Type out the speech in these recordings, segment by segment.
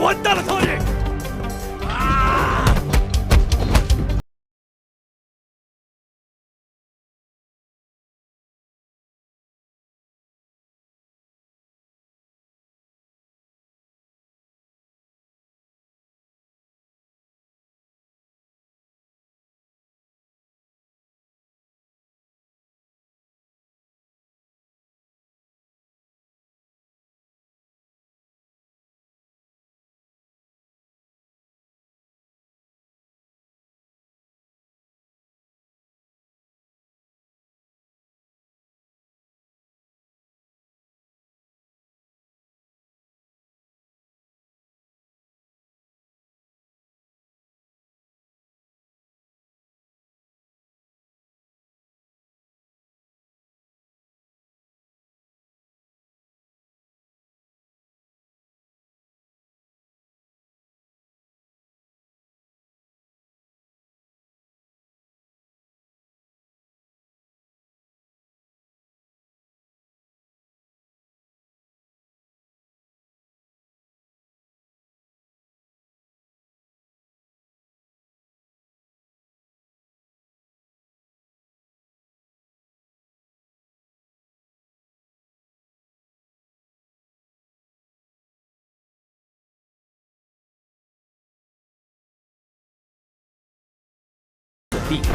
完蛋了，托尼！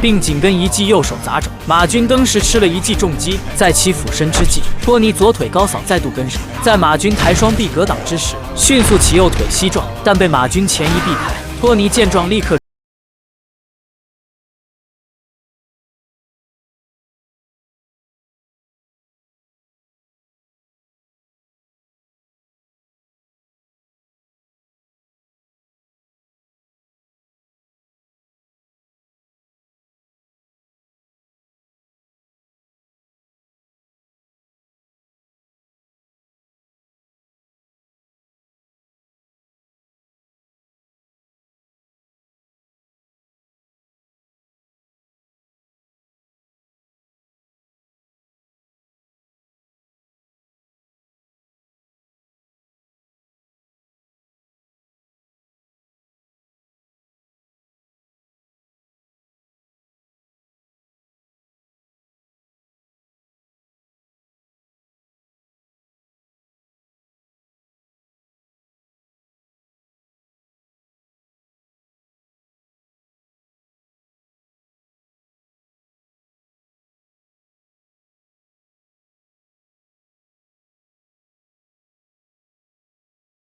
并紧跟一记右手砸肘，马军登时吃了一记重击，在其俯身之际，托尼左腿高扫再度跟上，在马军抬双臂格挡之时，迅速起右腿膝撞，但被马军前移避开。托尼见状立刻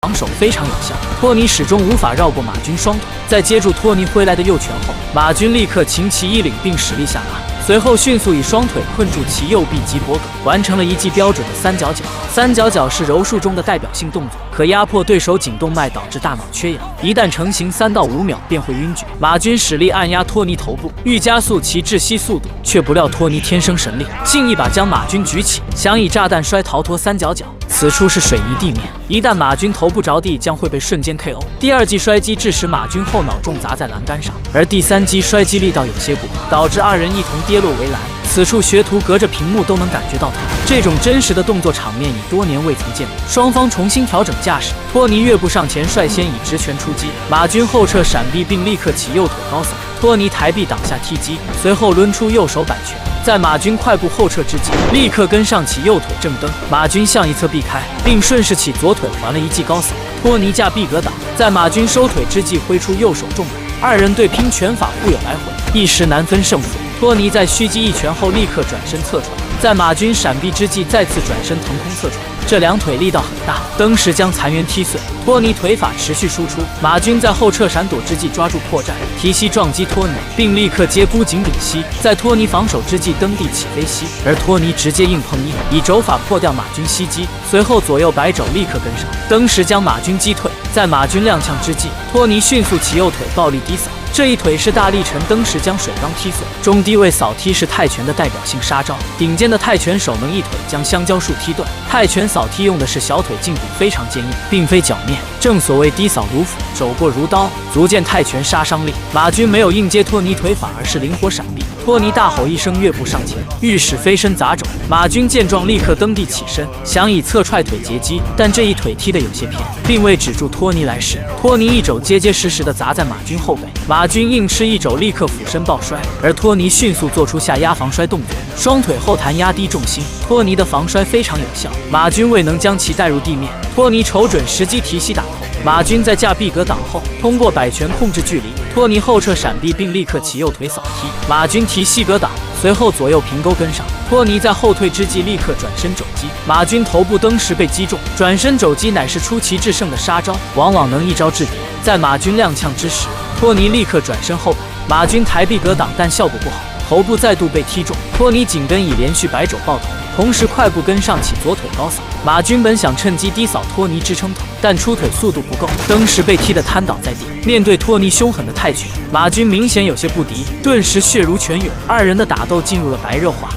防守非常有效，托尼始终无法绕过马军双腿。在接住托尼挥来的右拳后，马军立刻擎其衣领并使力下拉，随后迅速以双腿困住其右臂及脖颈，完成了一记标准的三角脚。三角脚是柔术中的代表性动作，可压迫对手颈动脉，导致大脑缺氧。一旦成型，3到5秒便会晕厥。马军使力按压托尼头部，欲加速其窒息速度，却不料托尼天生神力，竟一把将马军举起，想以炸弹摔逃脱三角脚。此处是水泥地面，一旦马军头部着地，将会被瞬间 KO。第二击摔击致使马军后脑重砸在栏杆上，而第三击摔击力道有些过，导致二人一同跌落围栏。此处学徒隔着屏幕都能感觉到痛，这种真实的动作场面已多年未曾见过。双方重新调整架势，托尼跃步上前，率先以直拳出击，马军后撤闪避，并立刻起右腿高扫，托尼抬臂挡下踢击，随后抡出右手摆拳。在马军快步后撤之际，立刻跟上起右腿正蹬，马军向一侧避开，并顺势起左腿还了一记高扫。托尼架臂格挡，在马军收腿之际挥出右手重摆，二人对拼拳法互有来回，一时难分胜负。托尼在虚击一拳后立刻转身侧传，在马军闪避之际再次转身腾空侧传，这两腿力道很大，登时将残垣踢碎。托尼腿法持续输出，马军在后撤闪躲之际抓住破绽，提膝撞击托尼，并立刻接箍颈顶膝，在托尼防守之际蹬地起飞膝，而托尼直接硬碰硬，以肘法破掉马军膝击，随后左右摆肘立刻跟上，登时将马军击退。在马军踉跄之际，托尼迅速起右腿暴力低扫，这一腿是大力沉，登时将水缸踢碎。中低位扫踢是泰拳的代表性杀招，顶尖的泰拳手能一腿将香蕉树踢断。泰拳扫踢用的是小腿胫骨非常坚硬，并非脚面，正所谓低扫如斧，肘过如刀，足见泰拳杀伤力。马军没有硬接托尼腿法，而是灵活闪避，托尼大吼一声，跃步上前，欲使飞身砸肘。马军见状，立刻蹬地起身，想以侧踹腿截击，但这一腿踢得有些偏，并未止住托尼来势。托尼一肘结结实实地砸在马军后背，马军硬吃一肘，立刻俯身抱摔，而托尼迅速做出下压防摔动作，双腿后弹压低重心。托尼的防摔非常有效，马军未能将其带入地面。托尼瞅准时机提膝打头，马军在架壁格挡后，通过摆拳控制距离，托尼后撤闪避，并立刻起右腿扫踢。马军提膝格挡，随后左右平勾跟上。托尼在后退之际立刻转身肘击，马军头部蹬时被击中，转身肘击乃是出奇制胜的杀招，往往能一招制敌。在马军踉跄之时，托尼立刻转身后摆，马军抬臂格挡，但效果不好，头部再度被踢中。托尼紧跟以连续摆肘爆头，同时快步跟上起左腿高扫。马军本想趁机低扫托尼支撑头，但出腿速度不够，蹬时被踢得瘫倒在地。面对托尼凶狠的泰拳，马军明显有些不敌，顿时血如泉涌，二人的打斗进入了白热化。